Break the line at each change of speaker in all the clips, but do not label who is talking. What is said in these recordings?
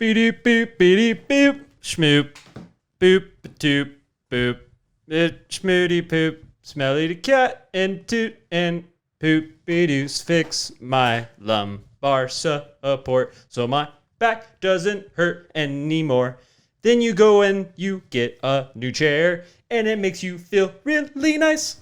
Beep beep beep beep schmoop boop doop boop schmoody poop smelly the cat and toot and poopy doos fix my lumbar support so my back doesn't hurt anymore. Then you go and you get a new chair and it makes you feel really nice.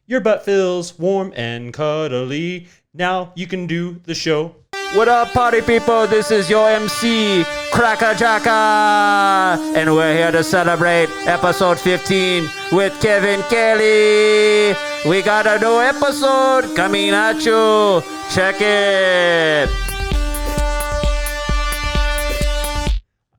Your butt feels warm and cuddly. Now you can do the show. What up, party people? This is your MC, Cracker Jacka, and we're here to celebrate episode 15 with Kevin Kelly. We got a new episode coming at you. Check it.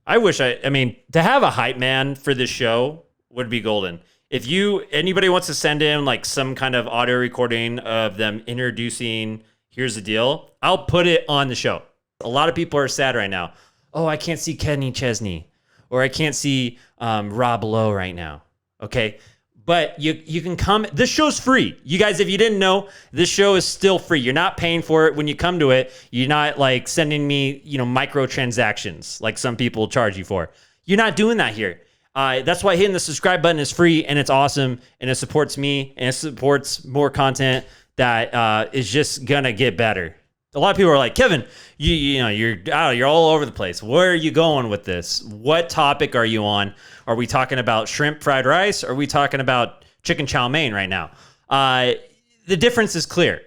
I mean, to have a hype man for this show would be golden. If anybody wants to send in like some kind of audio recording of them introducing, here's the deal, I'll put it on the show. A lot of people are sad right now. Oh, I can't see Kenny Chesney, or I can't see Rob Lowe right now. Okay, but you can come. This show's free. You guys, if you didn't know, this show is still free. You're not paying for it when you come to it. You're not like sending me, microtransactions like some people charge you for. You're not doing that here. That's why hitting the subscribe button is free, and it's awesome, and it supports me, and it supports more content that is just gonna get better. A lot of people are like, Kevin, you're all over the place. Where are you going with this? What topic are you on? Are we talking about shrimp fried rice? Or are we talking about chicken chow mein right now? The difference is clear,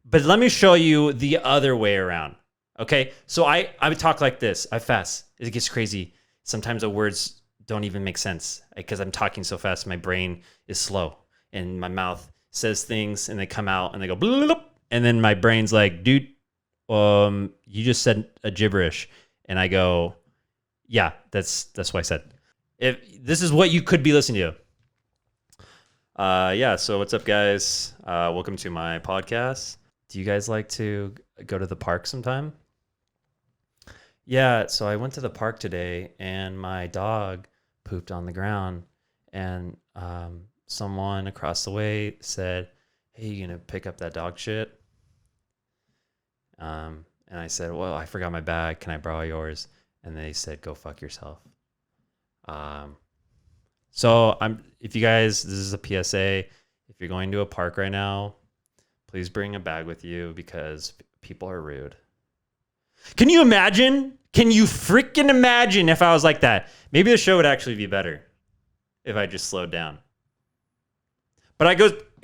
but let me show you the other way around. Okay, so I would talk like this. I fast. It gets crazy. Sometimes the words don't even make sense because I'm talking so fast. My brain is slow, and my mouth says things, and they come out, and they go bloop, and then my brain's like, dude, you just said a gibberish, and I go, yeah, that's what I said. If this is what you could be listening to. Yeah. So what's up, guys? Welcome to my podcast. Do you guys like to go to the park sometime? Yeah. So I went to the park today, and my dog pooped on the ground, and someone across the way said, hey, you gonna pick up that dog shit? And I said, well, I forgot my bag. Can I borrow yours? And they said, go fuck yourself. So if you guys, this is a PSA. If you're going to a park right now, please bring a bag with you because people are rude. Can you imagine? Can you freaking imagine if I was like that? Maybe the show would actually be better if I just slowed down. But I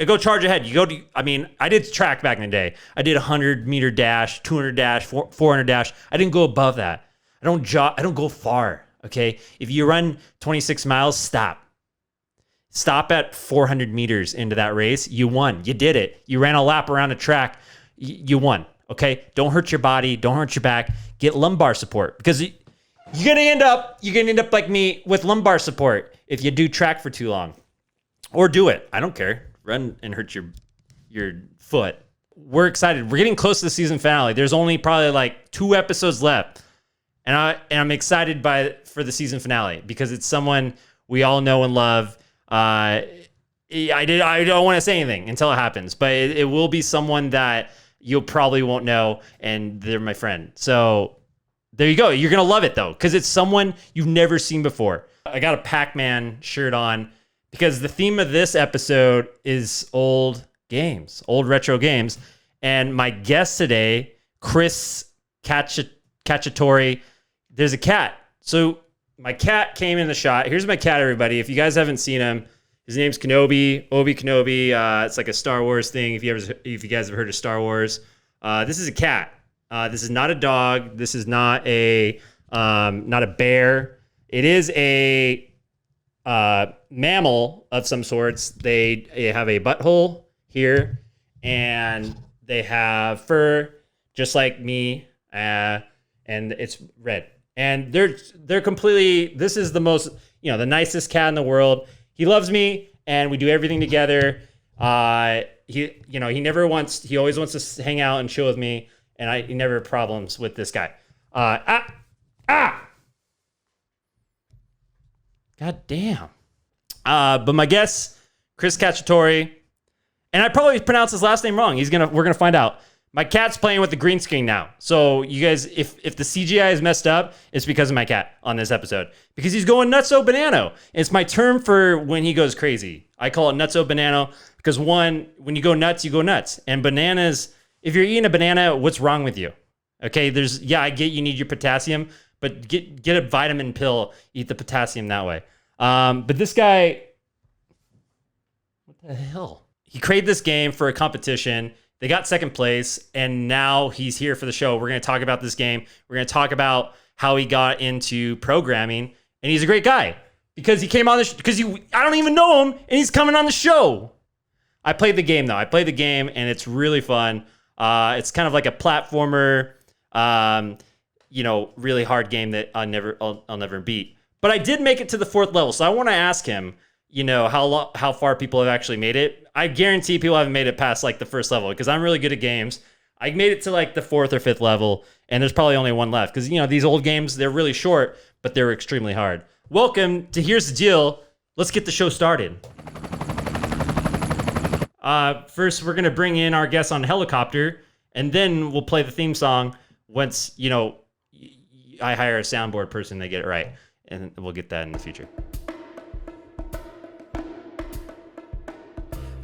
go charge ahead. I did track back in the day. I did 100-meter dash, 200 dash, 400 dash. I didn't go above that. I don't go far, okay? If you run 26 miles, stop. Stop at 400 meters into that race. You won. You did it. You ran a lap around a track. You won, okay? Don't hurt your body. Don't hurt your back. Get lumbar support because you're gonna end up like me with lumbar support if you do track for too long. Or do it. I don't care. Run and hurt your foot. We're excited. We're getting close to the season finale. There's only probably like 2 episodes left. And I'm excited for the season finale because it's someone we all know and love. I don't want to say anything until it happens, but it will be someone that you probably won't know, and they're my friend. So there you go. You're going to love it though, because it's someone you've never seen before. I got a Pac-Man shirt on because the theme of this episode is old retro games. And my guest today, Chris Cacciatore, there's a cat. So my cat came in the shot. Here's my cat, everybody. If you guys haven't seen him, his name's Kenobi, Obi Kenobi. It's like a Star Wars thing. If you guys have heard of Star Wars, this is a cat. This is not a dog. This is not a bear. It is a mammal of some sorts. They have a butthole here, and they have fur, just like me, and it's red. And they're completely. This is the most, the nicest cat in the world. He loves me, and we do everything together. He always wants to hang out and chill with me, and he never have problems with this guy. God damn. But my guest, Chris Cacciatore, and I probably pronounced his last name wrong. We're gonna find out. My cat's playing with the green screen now. So you guys, if the CGI is messed up, it's because of my cat on this episode. Because he's going nutso banano. It's my term for when he goes crazy. I call it nutso banano because when you go nuts, you go nuts. And bananas, if you're eating a banana, what's wrong with you? Okay, I get you need your potassium, but get a vitamin pill, eat the potassium that way. But this guy, what the hell? He created this game for a competition. They got second place, and now he's here for the show. We're going to talk about this game. We're going to talk about how he got into programming, and he's a great guy because he came on the I don't even know him, and he's coming on the show. I played the game though. I played the game, and it's really fun. It's kind of like a platformer, really hard game that I'll never beat. But I did make it to the 4th level, so I want to ask him, how far people have actually made it. I guarantee people haven't made it past like the 1st level because I'm really good at games. I made it to like the 4th or 5th level, and there's probably only one left because these old games, they're really short, but they're extremely hard. Welcome to Here's the Deal. Let's get the show started. First, we're gonna bring in our guest on helicopter, and then we'll play the theme song once I hire a soundboard person to get it right, and we'll get that in the future.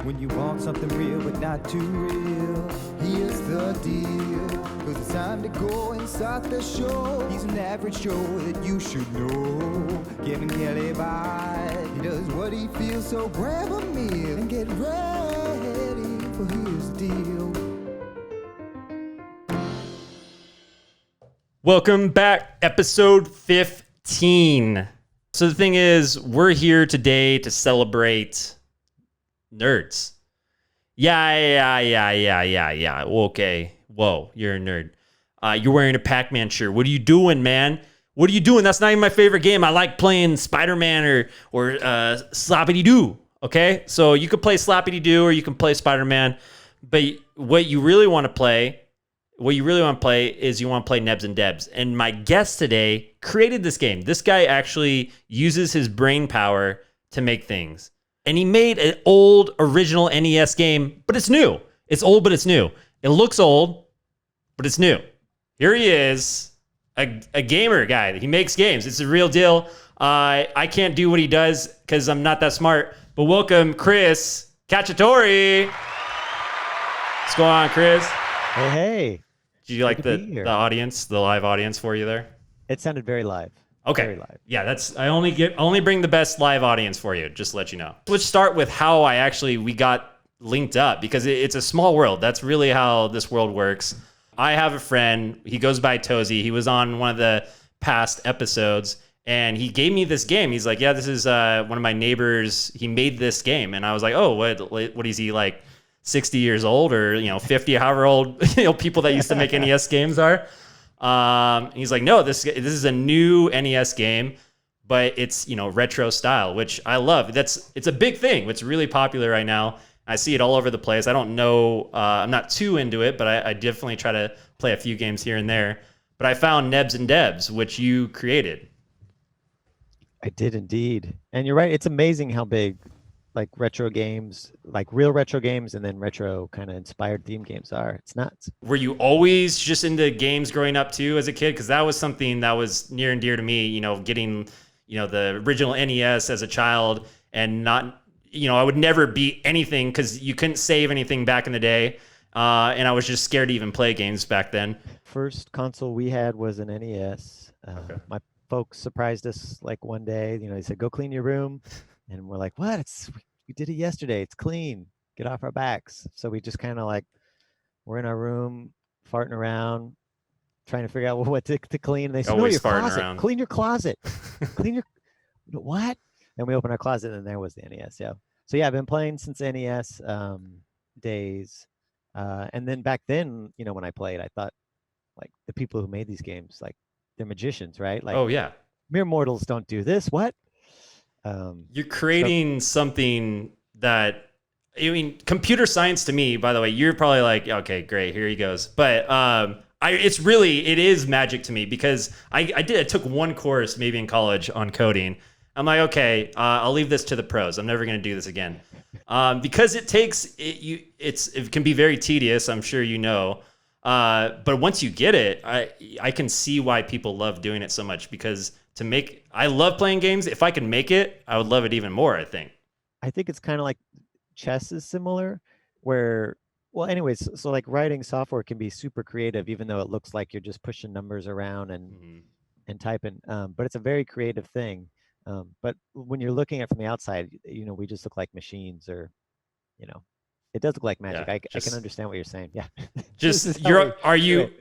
When you want something real but not too real, here's the deal. 'Cause it's time to go and start the show. He's an average Joe that you should know. Giving Kelly by. He does what he feels, so grab a meal and get ready for Here's the Deal.
Welcome back, episode 15. So the thing is, we're here today to celebrate nerds. Yeah. Okay. Whoa, you're a nerd. You're wearing a Pac-Man shirt. What are you doing, man? What are you doing? That's not even my favorite game. I like playing Spider-Man or Slappity-Doo. Okay? So you could play Slappity-Doo or you can play Spider-Man. But what you really want to play is you want to play Nebs N Debs. And my guest today created this game. This guy actually uses his brain power to make things. And he made an old original NES game, but it's new. It's old, but it's new. It looks old, but it's new. Here he is, a gamer guy. He makes games. It's a real deal. I can't do what he does because I'm not that smart. But welcome, Chris Cacciatore. What's going on, Chris?
Hey.
Did you like the audience, the live audience for you there?
It sounded very live.
Okay.
Very live.
Yeah, I only bring the best live audience for you, just to let you know. Let's start with how we got linked up because it's a small world. That's really how this world works. I have a friend, he goes by Tozy. He was on one of the past episodes and he gave me this game. He's like, yeah, this is one of my neighbors. He made this game. And I was like, oh, what is he like 60 years old or 50, however old people that used to make NES games are. He's like, no, this is a new NES game, but it's retro style, which I love. It's a big thing. It's really popular right now. I see it all over the place. I don't know. I'm not too into it, but I definitely try to play a few games here and there. But I found Nebs N Debs, which you created.
I did indeed, and you're right. It's amazing how big like retro games, like real retro games, and then retro kind of inspired theme games are. It's nuts.
Were you always just into games growing up too as a kid? Because that was something that was near and dear to me, getting, the original NES as a child and not, I would never beat anything because you couldn't save anything back in the day. And I was just scared to even play games back then. First
console we had was an NES. Okay. My folks surprised us like one day, they said, go clean your room. And we're like, what? We did it yesterday. It's clean. Get off our backs. So we just kind of like, we're in our room, farting around, trying to figure out what to clean. And they said, no, your closet. Around. Clean your closet. Clean your, what? And we opened our closet and there was the NES. Yeah. So yeah, I've been playing since NES days. And then back then, when I played, I thought like the people who made these games, like they're magicians, right? Like,
oh yeah.
Mere mortals don't do this. What?
You're creating something that, computer science to me, by the way, you're probably like, okay, great, here he goes. But it is magic to me because I took one course maybe in college on coding. I'm like, okay, I'll leave this to the pros. I'm never going to do this again. Because it can be very tedious, I'm sure you know. But once you get it, I can see why people love doing it so much, because I love playing games. If I can make it, I would love it even more, I think.
I think it's kind of like chess is similar, where, well, anyways, so like writing software can be super creative, even though it looks like you're just pushing numbers around and typing. But it's a very creative thing. But when you're looking at it from the outside, we just look like machines, or, it does look like magic.
Yeah,
I can understand what you're saying. Yeah.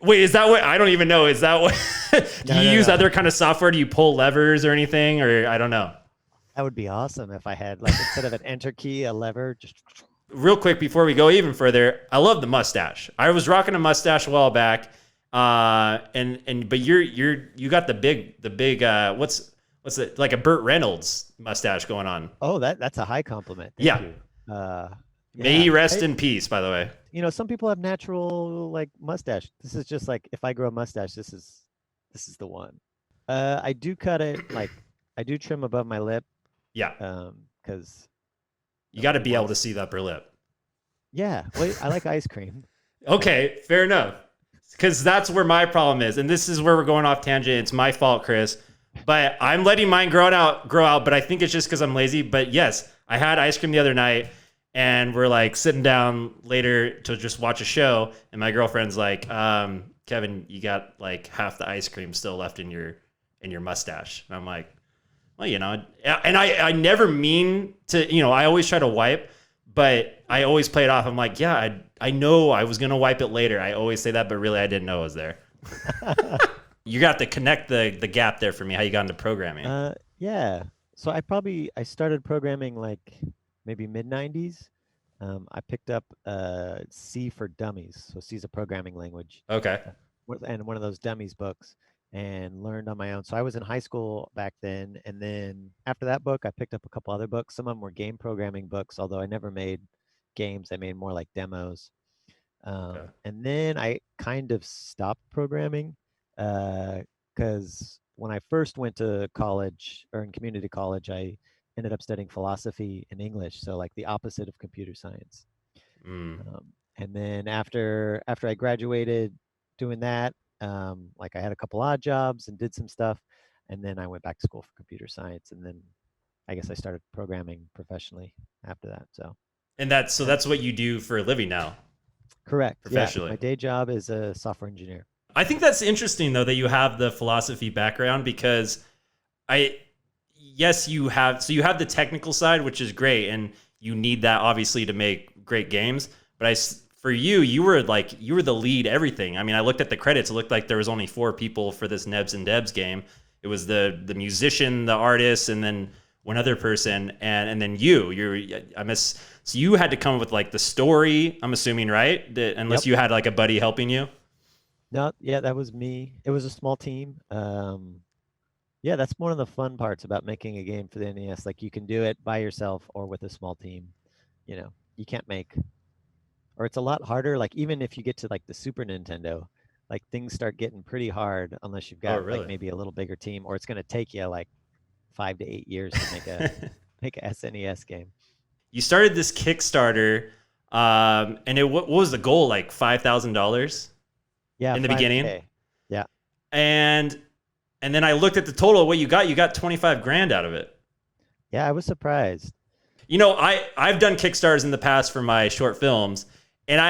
Wait, is that what, I don't even know. Is that what, do you use other kind of software? Do you pull levers or anything? Or I don't know.
That would be awesome if I had, like, instead of an enter key, a lever, just.
Real quick before we go even further, I love the mustache. I was rocking a mustache a while back, but you got the big what's it, like a Burt Reynolds mustache going on?
Oh, that's a high compliment.
Thank
you.
May he rest in peace. By the way,
some people have natural like mustache. This is just like, if I grow a mustache, this is the one. I do cut it, like I do trim above my lip.
Yeah.
Because.
You got to be able to see the upper lip.
Yeah. Well, I like ice cream.
Okay, fair enough. Because that's where my problem is. And this is where we're going off tangent. It's my fault, Chris. But I'm letting mine grow out. But I think it's just because I'm lazy. But yes, I had ice cream the other night. And we're like sitting down later to just watch a show. And my girlfriend's like, Kevin, you got like half the ice cream still left in your mustache. And I'm like, well, and I never mean to, I always try to wipe, but I always play it off. I'm like, yeah, I know I was going to wipe it later. I always say that, but really I didn't know it was there. You got to connect the gap there for me, how you got into programming.
Yeah. So I started programming like maybe mid-90s. I picked up C for Dummies. So C is a programming language.
Okay.
And one of those Dummies books. And learned on my own. So I was in high school back then. And then after that book, I picked up a couple other books. Some of them were game programming books, although I never made games. I made more like demos. And then I kind of stopped programming because when I first went to college, or in community college, I ended up studying philosophy and English. So like the opposite of computer science. And then after I graduated doing that, like I had a couple odd jobs and did some stuff, and then I went back to school for computer science, and then I guess I started programming professionally after that.
And that's what you do for a living now.
Correct.
Professionally.
Yeah, my day job is a software engineer.
I think that's interesting though that you have the philosophy background, because you have the technical side, which is great, and you need that obviously to make great games, but for you were the lead everything. I mean, I looked at the credits. It looked like there was only 4 people for this Nebs N Debs game. It was the musician, the artist, and then one other person, and then so you had to come up with like the story, I'm assuming, right? Unless you had like a buddy helping you.
No, yeah, that was me. It was a small team. Yeah, that's one of the fun parts about making a game for the NES. Like you can do it by yourself or with a small team. You can't make. Or it's a lot harder. Like even if you get to like the Super Nintendo, like things start getting pretty hard unless you've got like maybe a little bigger team, or it's going to take you like 5 to 8 years to make a SNES game.
You started this Kickstarter, and what was the goal? Like $5,000?
Yeah,
in the beginning.
Yeah,
and then I looked at the total of what you got. You got 25 grand out of it.
Yeah, I was surprised.
I've done Kickstarters in the past for my short films. And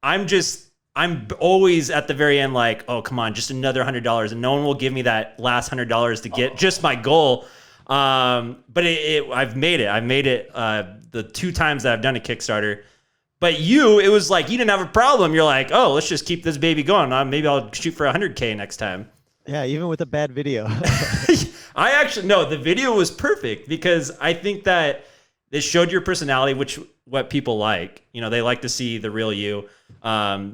I'm always at the very end like, oh, come on, just another $100. And no one will give me that last $100 to get just my goal. But I've made it. I've made it the 2 times that I've done a Kickstarter. But it was like you didn't have a problem. You're like, oh, let's just keep this baby going. Maybe I'll shoot for 100K next time.
Yeah, even with a bad video.
The video was perfect because I think that it showed your personality, what people like. They like to see the real you.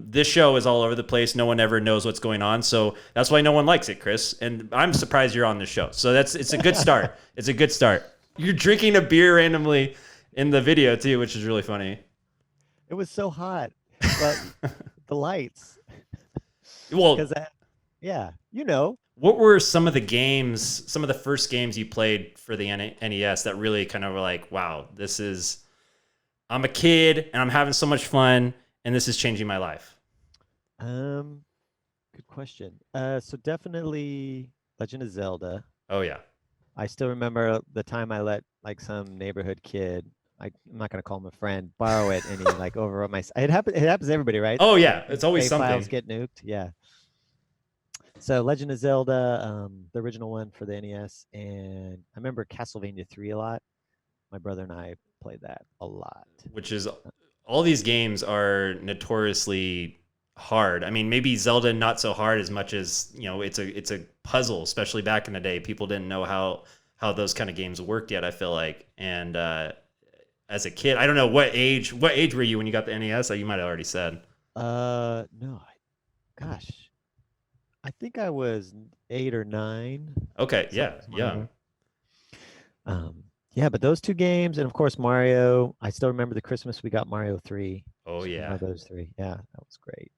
This show is all over the place. No one ever knows what's going on. So that's why no one likes it, Chris. And I'm surprised you're on this show. So it's a good start. It's a good start. You're drinking a beer randomly in the video too, which is really funny.
It was so hot, but the lights.
Well,
yeah,
What were some of the first games you played for the NES that really kind of were like, wow, I'm a kid and I'm having so much fun and this is changing my life?
Good question. So definitely Legend of Zelda.
Oh yeah.
I still remember the time I let like some neighborhood kid, I'm not gonna call him a friend, borrow it, and he like overwrote my. It happens to everybody, right?
Oh
Like
yeah. It's always
save files
something.
get nuked. Yeah. So Legend of Zelda, the original one for the NES, and I remember Castlevania 3 a lot. My brother and I played that a lot.
Which is all these games are notoriously hard. I mean, maybe Zelda not so hard as much as, you know, it's a puzzle, especially back in the day. People didn't know how those kind of games worked yet, I feel like. And as a kid, I don't know what age were you when you got the NES? You might have already said.
No, gosh, I think I was 8 or 9.
Okay, yeah,
Somewhere
young.
there. Yeah, but those two games, and of course Mario. I still remember the Christmas we got Mario 3.
Oh
Super
yeah.
Mario Brothers 3. Yeah, that was great.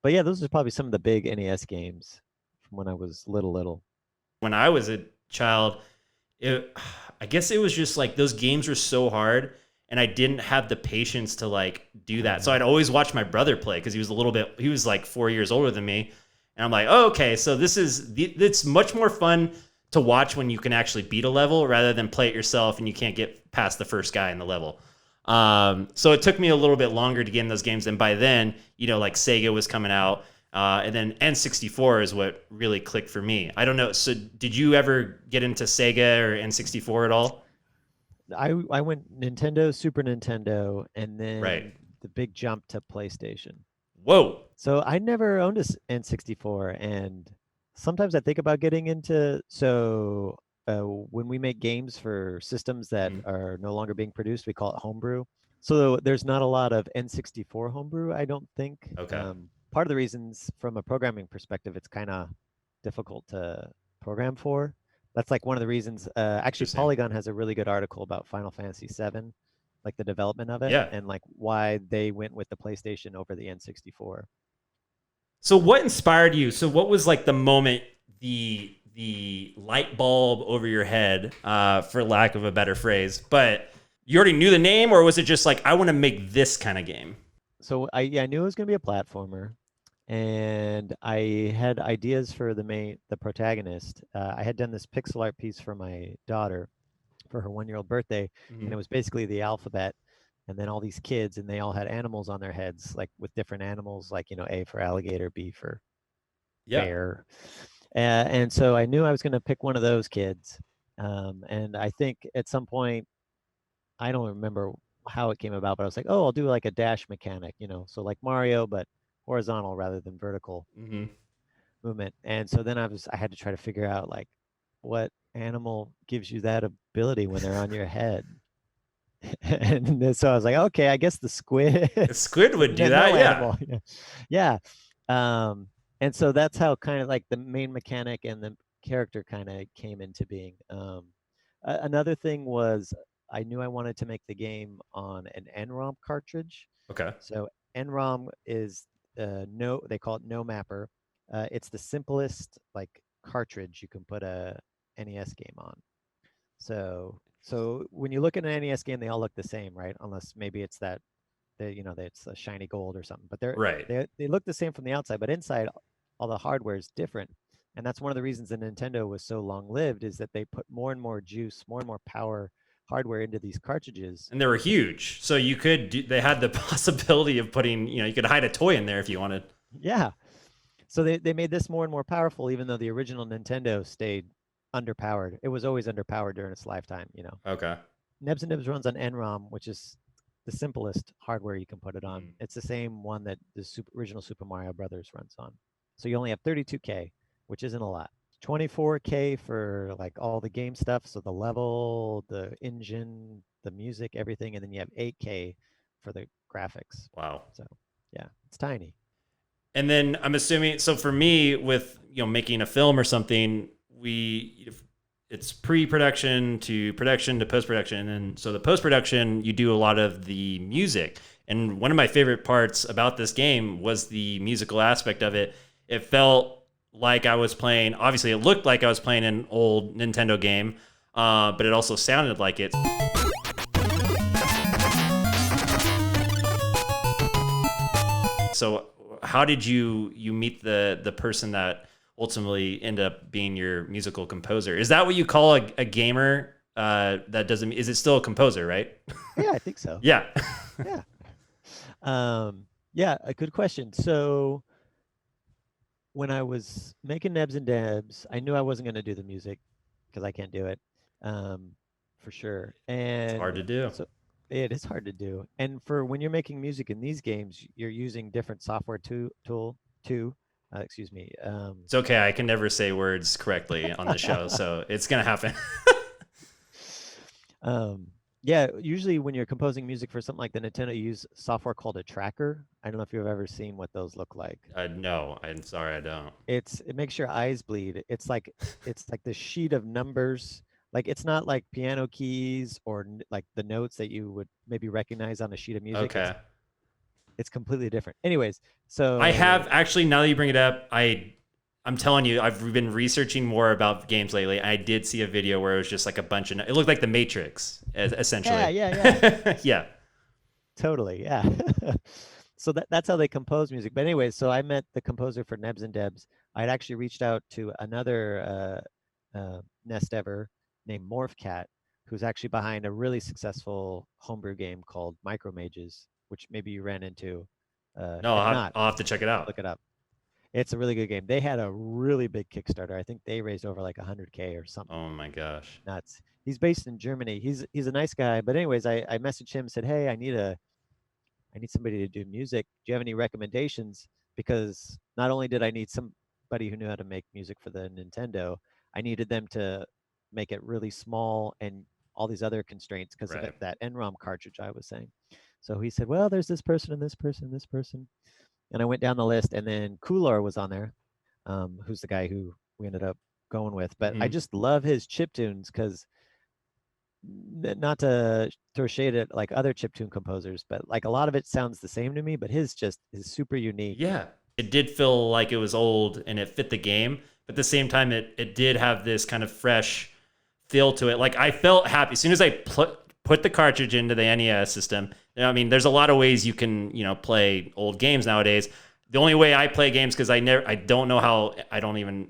But yeah, those are probably some of the big NES games from when I was little.
When I was a child, I guess it was just like those games were so hard, and I didn't have the patience to like do that. So I'd always watch my brother play because he was like 4 years older than me, and I'm like, oh, okay, so it's much more fun to watch when you can actually beat a level rather than play it yourself and you can't get past the first guy in the level. So it took me a little bit longer to get in those games, and by then, you know, like Sega was coming out. And then N64 is what really clicked for me. I don't know. So did you ever get into Sega or N64 at all?
I went Nintendo, Super Nintendo, and then
Right.
the big jump to PlayStation.
Whoa.
So I never owned a N64, and sometimes I think about getting into. So when we make games for systems that are no longer being produced, we call it homebrew. So there's not a lot of N64 homebrew, I don't think.
Okay.
Part of the reasons, from a programming perspective, it's kind of difficult to program for. That's like one of the reasons. Actually,
Interesting.
Polygon has a really good article about Final Fantasy VII, like the development of it,
Yeah.
and like why they went with the PlayStation over the N64.
So what inspired you? So what was like the moment, the light bulb over your head, for lack of a better phrase? But you already knew the name, or was it just like, I want to make this kind of game?
So I knew it was going to be a platformer, and I had ideas for the protagonist. I had done this pixel art piece for my daughter for her 1-year-old birthday, and it was basically the alphabet, and then all these kids, and they all had animals on their heads, like with different animals, like, you know, A for alligator, B for bear. And so I knew I was going to pick one of those kids. And I think at some point, I don't remember how it came about, but I was like, oh, I'll do like a dash mechanic, you know, so like Mario, but horizontal rather than vertical movement. And so then I had to try to figure out like what animal gives you that ability when they're on your head. And so I was like, okay, I guess the squid.
The squid would do that, yeah.
Yeah. And so that's how kind of like the main mechanic and the character kind of came into being. Another thing was I knew I wanted to make the game on an NROM cartridge.
Okay.
So NROM is they call it no mapper. It's the simplest like cartridge you can put a NES game on. So when you look at an NES game, they all look the same, right? Unless maybe it's that it's a shiny gold or something. But they look the same from the outside, but inside all the hardware is different. And that's one of the reasons the Nintendo was so long-lived, is that they put more and more juice, more and more power hardware into these cartridges.
And they were huge. So they had the possibility of putting, you could hide a toy in there if you wanted.
Yeah. So they made this more and more powerful, even though the original Nintendo stayed underpowered. It was always underpowered during its lifetime,
Okay.
Nebs N Debs runs on NROM, which is the simplest hardware you can put it on. It's the same one that the original Super Mario Brothers runs on. So you only have 32K, which isn't a lot. 24K for like all the game stuff, so the level, the engine, the music, everything, and then you have 8K for the graphics.
Wow.
So yeah, it's tiny.
And then I'm assuming, so for me with making a film or something, it's pre-production to production to post-production, and so the post-production you do a lot of the music. And one of my favorite parts about this game was the musical aspect of it. It felt like I was playing, obviously it looked like I was playing an old Nintendo game, but it also sounded like it. So how did you meet the person that ultimately ended up being your musical composer? Is that what you call a gamer that doesn't, is it still a composer, right?
Yeah, I think so.
Yeah.
Yeah. Yeah, a good question. So when I was making Nebs and Debs, I knew I wasn't going to do the music because I can't do it, um, for sure.
It's hard
And
to do.
so it is hard to do. And for when you're making music in these games, you're using different software too. Excuse me.
It's okay. I can never say words correctly on the show, so it's gonna happen.
um, yeah, usually when you're composing music for something like the Nintendo, you use software called a tracker. I don't know if you've ever seen what those look like.
No, I'm sorry, I don't.
It makes your eyes bleed. It's like the sheet of numbers. Like it's not like piano keys or like the notes that you would maybe recognize on a sheet of music.
Okay.
It's completely different. Anyways,
I have
so
actually, now that you bring it up, I'm telling you, I've been researching more about games lately. I did see a video where it was just like a bunch of, it looked like the Matrix, essentially.
yeah,
Yeah.
totally, yeah. So that's how they compose music. But anyways, so I met the composer for Nebs and Debs. I'd actually reached out to another nest ever named Morph Cat, who's actually behind a really successful homebrew game called Micro Mages, which maybe you ran into.
No,
If not,
I'll have to check it out.
look it up. It's a really good game. They had a really big Kickstarter. I think they raised over like 100K or something
Oh my gosh.
nuts. He's based in Germany. He's a nice guy. But anyways, I messaged him and said, hey, I need somebody to do music. Do you have any recommendations? Because not only did I need somebody who knew how to make music for the Nintendo, I needed them to make it really small and all these other constraints because of
Right.
that NROM cartridge I was saying. So he said, well, there's this person and this person and this person. And I went down the list, and then Kulor was on there, who's the guy who we ended up going with. But I
Mhm.
just love his chip tunes because not to throw shade at like other chiptune composers, but like a lot of it sounds the same to me, but his just is super unique.
Yeah. It did feel like it was old and it fit the game, but at the same time, it did have this kind of fresh feel to it. Like I felt happy as soon as I put the cartridge into the NES system. I mean, there's a lot of ways you can, play old games nowadays. The only way I play games, because I don't know how, I don't even,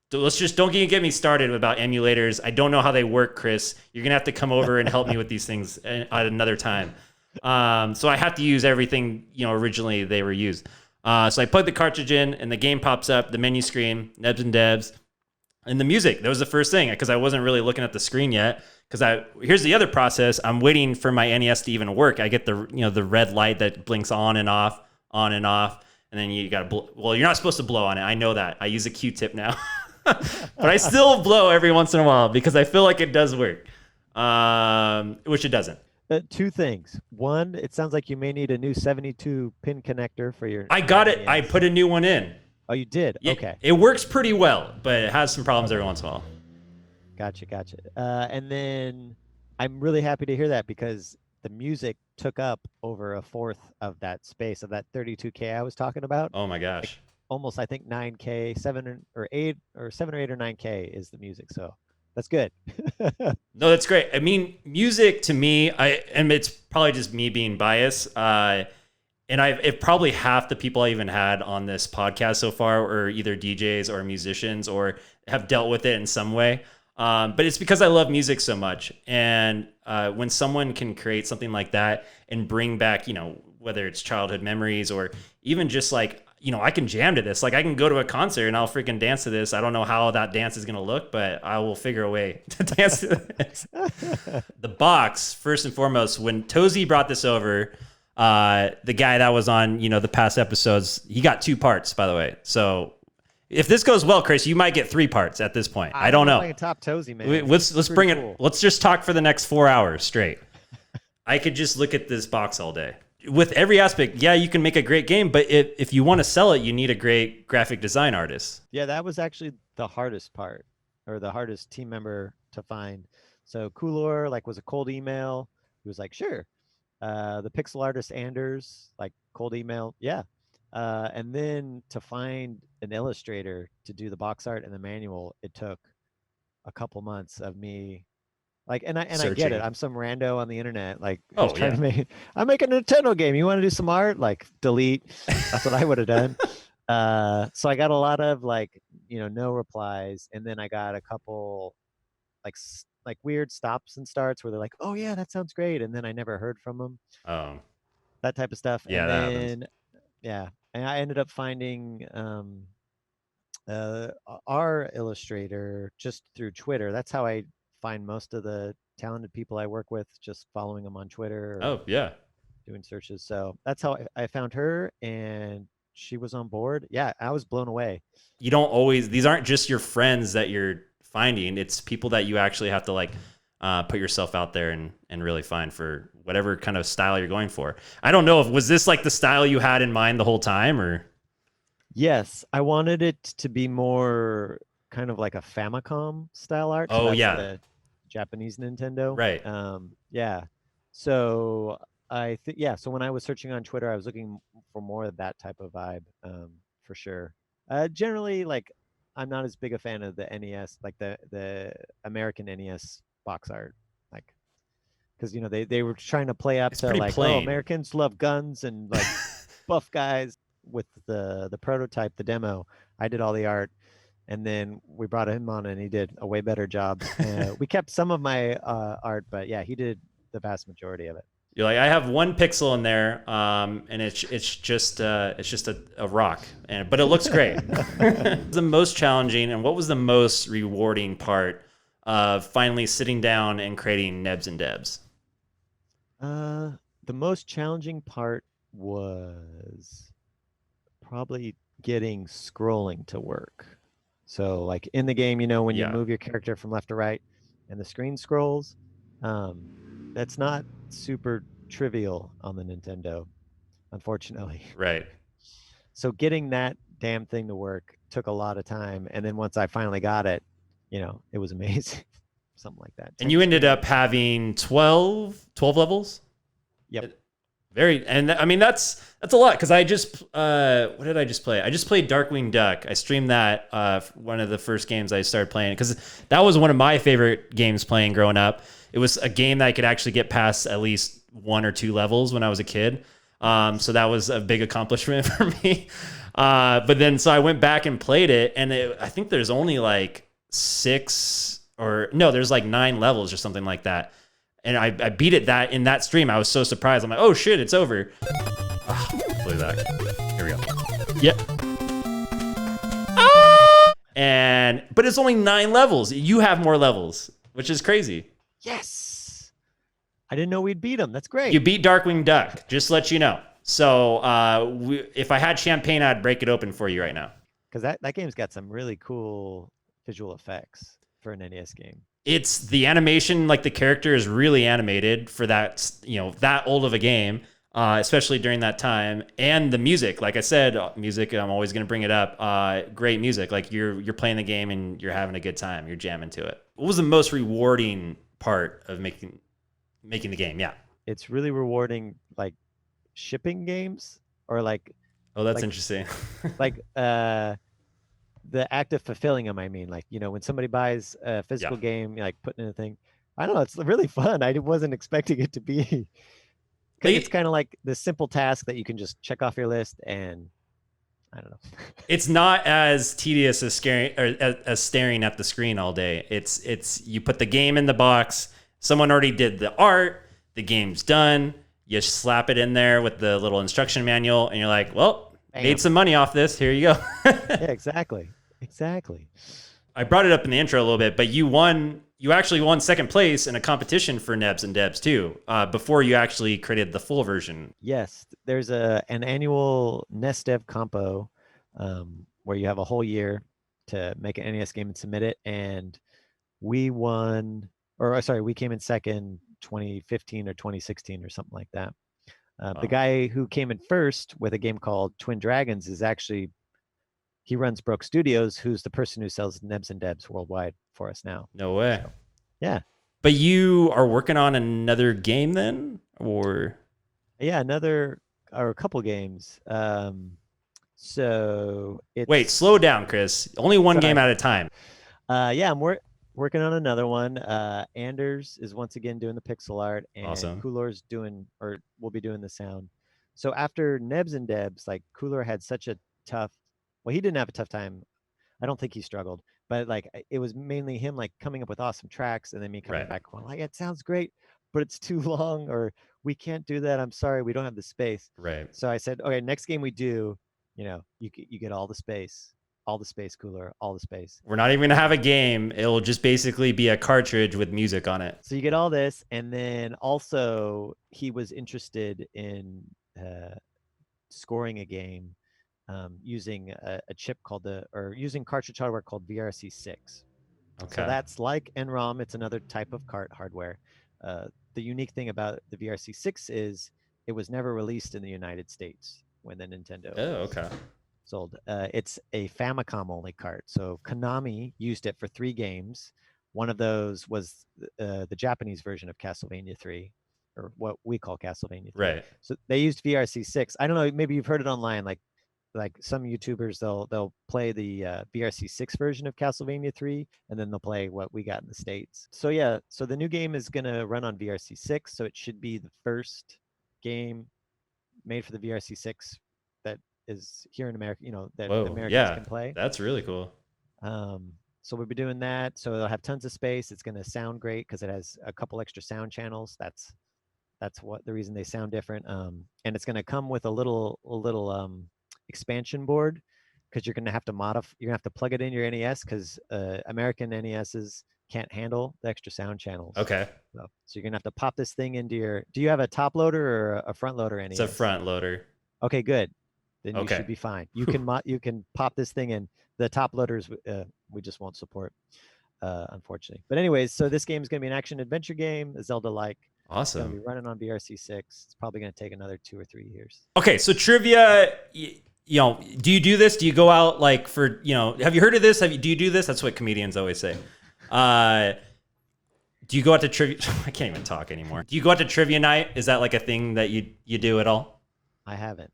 don't even get me started about emulators. I don't know how they work, Chris. You're gonna have to come over and help me with these things at another time. So I have to use everything, originally they were used. So I plug the cartridge in, and the game pops up, the menu screen, Nebs and Debs, and the music. That was the first thing, because I wasn't really looking at the screen yet. Because here's the other process. I'm waiting for my NES to even work. I get the red light that blinks on and off, and then you got to well, you're not supposed to blow on it. I know that. I use a Q-tip now, but I still blow every once in a while because I feel like it does work, which it doesn't.
Two things. One, it sounds like you may need a new 72 pin connector for your.
I got it.
NES.
I put a new one in.
Oh, you did? Okay.
It works pretty well, but it has some problems every once in a while.
Gotcha. And then I'm really happy to hear that because the music took up over a fourth of that space of that 32K I was talking about.
Oh my
Like
gosh.
almost, I think 9K, 7 or 8 or 7 or 8 or 9K is the music. So that's good.
No, that's great. I mean, music to me, and it's probably just me being biased. And if probably half the people I even had on this podcast so far are either DJs or musicians or have dealt with it in some way. But it's because I love music so much. And when someone can create something like that and bring back, whether it's childhood memories or even just like, I can jam to this. Like I can go to a concert and I'll freaking dance to this. I don't know how that dance is going to look, but I will figure a way to dance to this. The box, first and foremost, when Tozy brought this over, the guy that was on, the past episodes, he got 2 parts, by the way. So if this goes well, Chris, you might get 3 parts at this point. I don't know.
Playing top Tozy, man.
Let's bring it. Let's just talk for the next 4 hours straight. I could just look at this box all day. With every aspect, yeah, you can make a great game, but if you want to sell it, you need a great graphic design artist.
Yeah, that was actually the hardest part, or the hardest team member to find. So Kulor was a cold email. He was like, sure. The pixel artist Anders, cold email, yeah. And then to find an illustrator to do the box art and the manual, it took a couple months of me Like, and I get
Searching.
it. I'm some rando on the internet, like
Oh,
who's trying
yeah.
to I'm making a Nintendo game. You want to do some art? Like, delete. That's what I would have done. So I got a lot of like, no replies, and then I got a couple like weird stops and starts where they're like, "Oh yeah, that sounds great," and then I never heard from them.
Oh,
That type of stuff,
yeah,
and
that happens.
then yeah, and I ended up finding our illustrator just through Twitter. That's how I find most of the talented people I work with, just following them on Twitter or
Oh, yeah.
doing searches. So that's how I found her, and she was on board. Yeah, I was blown away.
You don't always, these aren't just your friends that you're finding. It's people that you actually have to like put yourself out there and really find for whatever kind of style you're going for. I don't know if, was this like the style you had in mind the whole time or?
Yes, I wanted it to be more kind of like a Famicom style art. So
Oh,
that's
yeah.
the Japanese Nintendo.
Right.
Yeah. So I think, yeah. So when I was searching on Twitter, I was looking for more of that type of vibe, for sure. Generally, like, I'm not as big a fan of the NES, like the American NES box art, like, because they were trying to play up
It's
to
pretty
like, oh,
plain.
Americans love guns and like buff guys. With the prototype, the demo, I did all the art, and then we brought him on, and he did a way better job. We kept some of my art, but yeah, he did the vast majority of it.
You're like, I have one pixel in there, and it's just a rock, but it looks great. The most challenging and what was the most rewarding part of finally sitting down and creating Nebs N Debs?
The most challenging part was probably getting scrolling to work. So like in the game, when you
Yeah.
move your character from left to right and the screen scrolls, that's not super trivial on the Nintendo, unfortunately.
Right.
So getting that damn thing to work took a lot of time. And then once I finally got it, it was amazing. Something like that.
And you ended up having 12 levels?
Yep.
Very, and I mean that's a lot because I just what did I just play? I just played Darkwing Duck. I streamed that one of the first games I started playing because that was one of my favorite games playing growing up. It was a game that I could actually get past at least 1 or 2 levels when I was a kid. So that was a big accomplishment for me. But then so I went back and played it, and I think there's only like 9 levels or something like that. And I beat it in that stream. I was so surprised. I'm like, oh shit, it's over. Play that. Here we go. Yep. But it's only 9 levels. You have more levels, which is crazy.
Yes. I didn't know we'd beat them. That's great.
You beat Darkwing Duck, just to let you know. So if I had champagne, I'd break it open for you right now.
Because that game's got some really cool visual effects for an NES game.
It's the animation, like the character is really animated for that, that old of a game, especially during that time. And the music, like I said, music, I'm always going to bring it up. Great music. Like you're playing the game and you're having a good time. You're jamming to it. What was the most rewarding part of making the game? Yeah.
It's really rewarding, like shipping games or like.
Oh, that's interesting.
Like, the act of fulfilling them. I mean, like, when somebody buys a physical game, like putting in a thing, I don't know, it's really fun. I wasn't expecting it to be. It's kind of like the simple task that you can just check off your list, and I don't know.
It's not as tedious as staring at the screen all day. It's you put the game in the box. Someone already did the art. The game's done. You slap it in there with the little instruction manual, and you're like, well,
Bam.
made some money off this. Here you go.
Yeah, exactly.
I brought it up in the intro a little bit, but you actually won second place in a competition for Nebs N Debs too, before you actually created the full version.
Yes, there's an annual NES Dev Compo, where you have a whole year to make an NES game and submit it. And we won, we came in second 2015 or 2016 or something like that. The guy who came in first with a game called Twin Dragons is actually, he runs Broke Studios, who's the person who sells Nebs N Debs worldwide for us now.
No way.
So, yeah.
But you are working on another game then, or?
Yeah, a couple games. So it's...
Wait, slow down, Chris. Only one game at a time.
Yeah, Working on another one. Anders is once again doing the pixel art, and
Awesome.
Coolor's doing, or will be doing the sound. So after Nebs and Debs, like Coolor had such a tough, well, he didn't have a tough time. I don't think he struggled, but like it was mainly him like coming up with awesome tracks, and then me coming
Right.
back going like, it sounds great, but it's too long, or we can't do that. I'm sorry, we don't have the space.
Right.
So I said, okay, next game we do, you get all the space, Cooler, all the space.
We're not even gonna have a game. It'll just basically be a cartridge with music on it.
So you get all this, and then also he was interested in scoring a game using a chip using cartridge hardware called VRC6.
Okay.
So that's like NROM. It's another type of cart hardware. The unique thing about the VRC6 is it was never released in the United States when the Nintendo
okay.
sold. It's a Famicom only cart. So Konami used it for 3 games. One of those was the Japanese version of Castlevania 3, or what we call Castlevania 3.
Right.
So they used VRC6. I don't know, maybe you've heard it online, like some YouTubers, they'll play the VRC6 version of Castlevania 3, and then they'll play what we got in the States. So yeah, so the new game is gonna run on VRC6, so it should be the first game made for the VRC6 that is here in America, that
Whoa.
Americans
Yeah.
can play.
That's really cool.
So we'll be doing that. So it'll have tons of space. It's gonna sound great because it has a couple extra sound channels. That's what the reason they sound different. And it's gonna come with a little expansion board, because you're gonna have to plug it in your NES, because American NESs can't handle the extra sound channels.
Okay.
So you're gonna have to pop this thing into your. Do you have a top loader or a front loader NES?
It's a front loader.
Okay, good. Then you
Okay.
should be fine. You can pop this thing in. The top loaders we just won't support, unfortunately. But anyways, so this game is gonna be an action adventure game, a Zelda-like. It's gonna be
Awesome.
running on VRC6. It's probably gonna take another 2 or 3 years.
Okay, so trivia. Do you do this? Do you go out like for Have you heard of this? Do you do this? That's what comedians always say. Do you go out to trivia? I can't even talk anymore. Do you go out to trivia night? Is that like a thing that you do at all?
I haven't.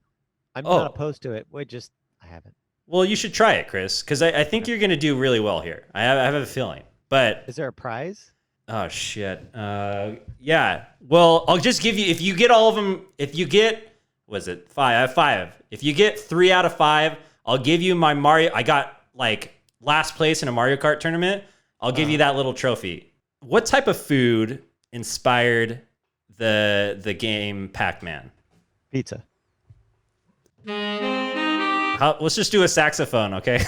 I'm
Oh.
not opposed to it. I haven't.
Well, you should try it, Chris, because I think you're going to do really well here. I have a feeling. But,
Is there a prize?
oh, shit. Yeah. Well, I'll just give you, if you get all of them, if you get, was it 5? I have 5. If you get 3 out of 5, I'll give you my Mario. I got like last place in a Mario Kart tournament. I'll give you that little trophy. What type of food inspired the game Pac-Man?
Pizza.
Let's just do a saxophone, okay?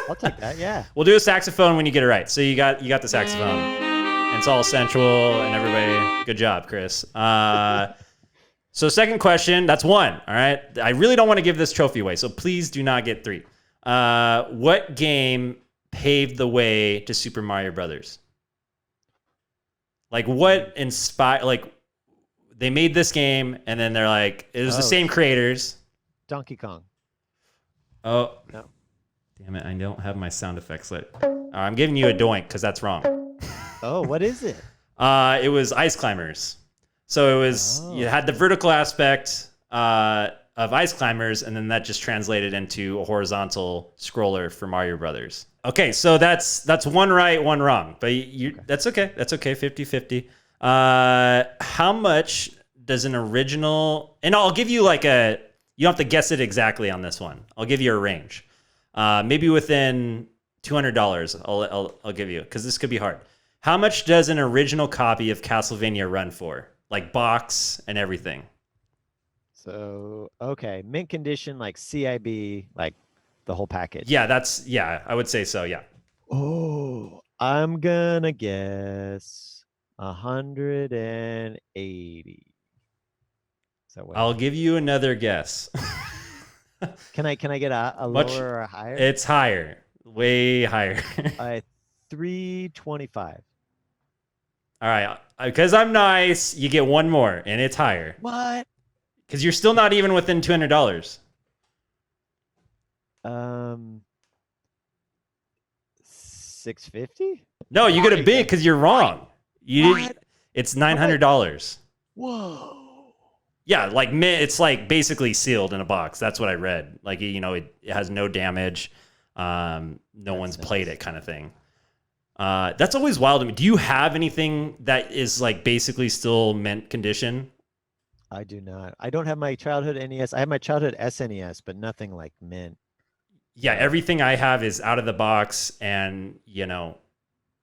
I'll take that. Yeah.
We'll do a saxophone when you get it right. So you got the saxophone. And it's all sensual and everybody. Good job, Chris. So second question, that's 1. All right. I really don't want to give this trophy away, so please do not get 3. What game paved the way to Super Mario Brothers? Like what inspired? Like they made this game and then they're like, it was the same creators.
Donkey Kong.
Oh,
No.
Damn it. I don't have my sound effects lit. I'm giving you a doink because that's wrong.
Oh, what is it?
It was Ice Climbers. So it was, you had the vertical aspect of Ice Climbers, and then that just translated into a horizontal scroller for Mario Brothers. Okay, so that's 1 right, 1 wrong. But that's okay. That's okay, 50-50. How much does an original, and I'll give you like you don't have to guess it exactly on this one. I'll give you a range. Maybe within $200 I'll give you, because this could be hard. How much does an original copy of Castlevania run for? Like box and everything.
So, okay. Mint condition, like CIB, like the whole package.
Yeah, I would say so, yeah.
Oh, I'm gonna guess 180. Is that what?
I'll give you another guess.
Can I get a
Much-
lower or a higher?
It's higher, way higher.
325.
All right, because I'm nice, you get 1 more, and it's higher.
What?
Because you're still not even within $200.
650?
No, you get a big because you're wrong.
What?
It's $900.
Whoa.
Yeah, like it's like basically sealed in a box. That's what I read. Like it has no damage. No one's played it, kind of thing. That's always wild to me. Do you have anything that is like basically still mint condition?
I do not. I don't have my childhood NES. I have my childhood SNES, but nothing like mint.
Yeah,
So,
everything I have is out of the box, and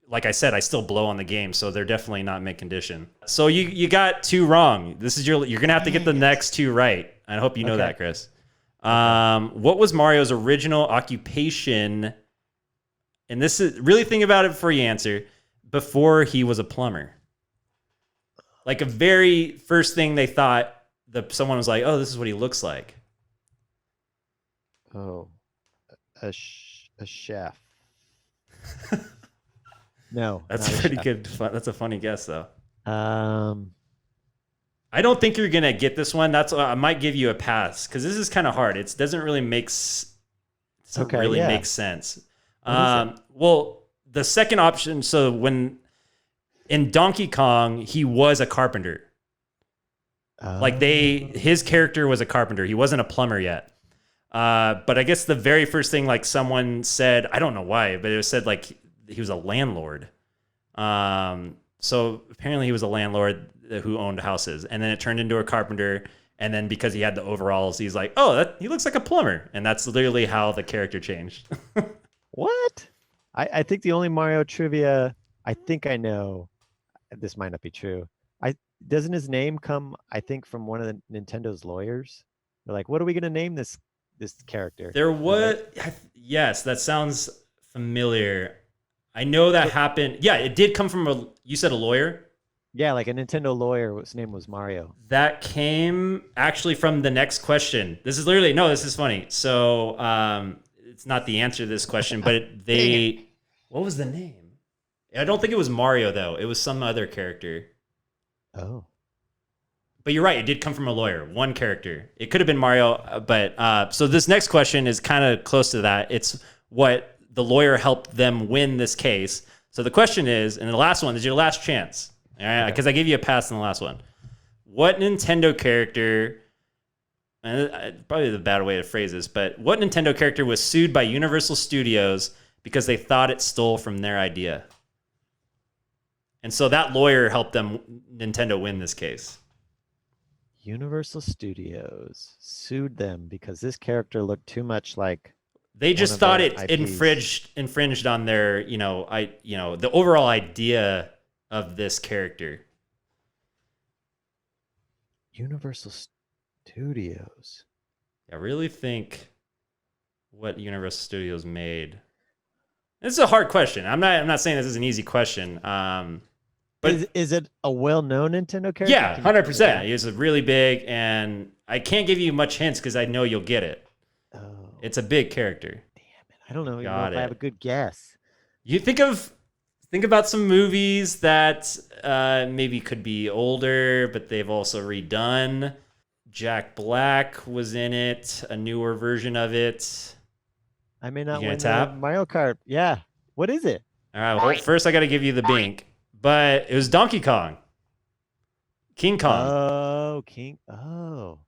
like I said, I still blow on the game, so they're definitely not mint condition. So you got two wrong. This is you're gonna have to get the next two right. I hope you know that, Chris. What was Mario's original occupation? And this is really think about it before you answer. Before he was a plumber, like a very first thing they thought, someone was like, "Oh, this is what he looks like."
oh, a chef. No,
That's
not a
pretty
chef.
good. That's a funny guess, though.
Um,
I don't think you're gonna get this one. I might give you a pass because this is kind of hard. It doesn't really make sense. Well, the second option. So when in Donkey Kong, he was a carpenter. Like his character was a carpenter. He wasn't a plumber yet. But I guess the very first thing, like someone said, I don't know why, but it was said like he was a landlord. So apparently he was a landlord who owned houses, and then it turned into a carpenter. And then because he had the overalls, he's like, oh, he looks like a plumber. And that's literally how the character changed.
What? I think the only Mario trivia I think I know, this might not be true. Doesn't his name come, I think, from one of the Nintendo's lawyers? They're like, what are we gonna name this character?
There was, yes, that sounds familiar. I know that happened. Yeah, it did come from you said a lawyer?
Yeah, like a Nintendo lawyer whose name was Mario.
That came actually from the next question. This is funny. So it's not the answer to this question, but what was the name? I don't think it was Mario though. It was some other character.
Oh.
But you're right. It did come from a lawyer, one character. It could have been Mario, but so this next question is kind of close to that. It's what the lawyer helped them win this case. So the question is, and the last one is your last chance, all right? Because I gave you a pass in the last one. What Nintendo character? And probably the bad way to phrase this, but what Nintendo character was sued by Universal Studios because they thought it stole from their idea? And so that lawyer helped Nintendo win this case.
Universal Studios sued them because this character looked too much like
they just thought it infringed on their, the overall idea of this character.
Universal Studios.
I really think what Universal Studios made. This is a hard question. I'm not saying this is an easy question. But
is it a well-known Nintendo character?
Yeah, 100%. It's really big, and I can't give you much hints because I know you'll get it.
Oh.
It's a big character.
Damn it. I don't know if
I
have a good guess.
You think about some movies that maybe could be older, but they've also redone. Jack Black was in it, a newer version of it.
I may not win Mario Kart. Yeah. What is it?
All right. Well, first I got to give you the bink. But it was Donkey Kong. King Kong.
Oh, King. Oh.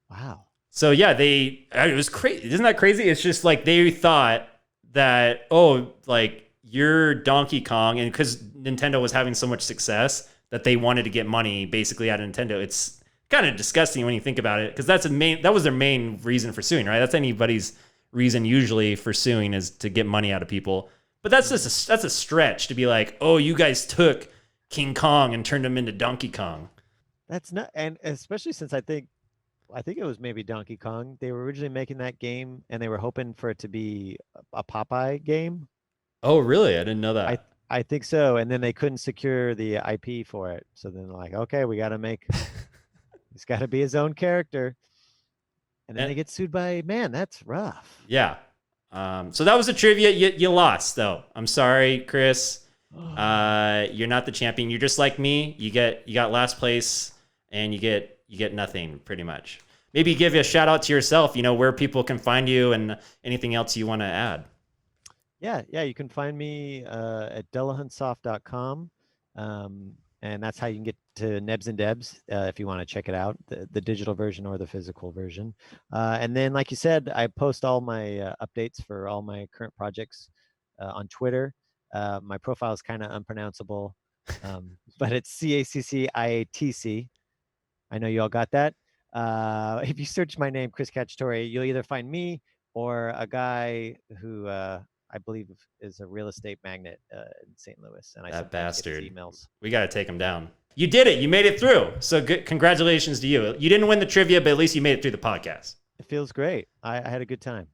Wow.
So yeah, it was crazy. Isn't that crazy? It's just like they thought that, like you're Donkey Kong, and because Nintendo was having so much success that they wanted to get money basically out of Nintendo. It's kind of disgusting when you think about it, because that was their main reason for suing, right? That's anybody's reason usually for suing, is to get money out of people. But that's a stretch to be like, oh, you guys took King Kong and turned him into Donkey Kong.
That's not, and especially since I think it was maybe Donkey Kong. They were originally making that game, and they were hoping for it to be a Popeye game.
Oh, really? I didn't know that.
I think so. And then they couldn't secure the IP for it, so then they're like, okay, we got to make. It's got to be his own character, and then they get sued by That's rough.
Yeah. So that was the trivia. You lost, though. I'm sorry, Chris. You're not the champion. You're just like me. You got last place, and you get nothing, pretty much. Maybe give a shout out to yourself. Where people can find you, and anything else you want to add.
Yeah. You can find me at delahunsoft.com, and that's how you can get to Nebs N Debs if you want to check it out, the digital version or the physical version. And then, like you said, I post all my updates for all my current projects on Twitter. My profile is kind of unpronounceable, but it's Cacciatc. I know you all got that. If you search my name, Chris Cacciatore, you'll either find me or a guy who I believe is a real estate magnate in St. Louis, and I
That
sometimes get his
bastard.
emails.
We got to take him down. You did it. You made it through. So good. Congratulations to you. You didn't win the trivia, but at least you made it through the podcast.
It feels great. I had a good time.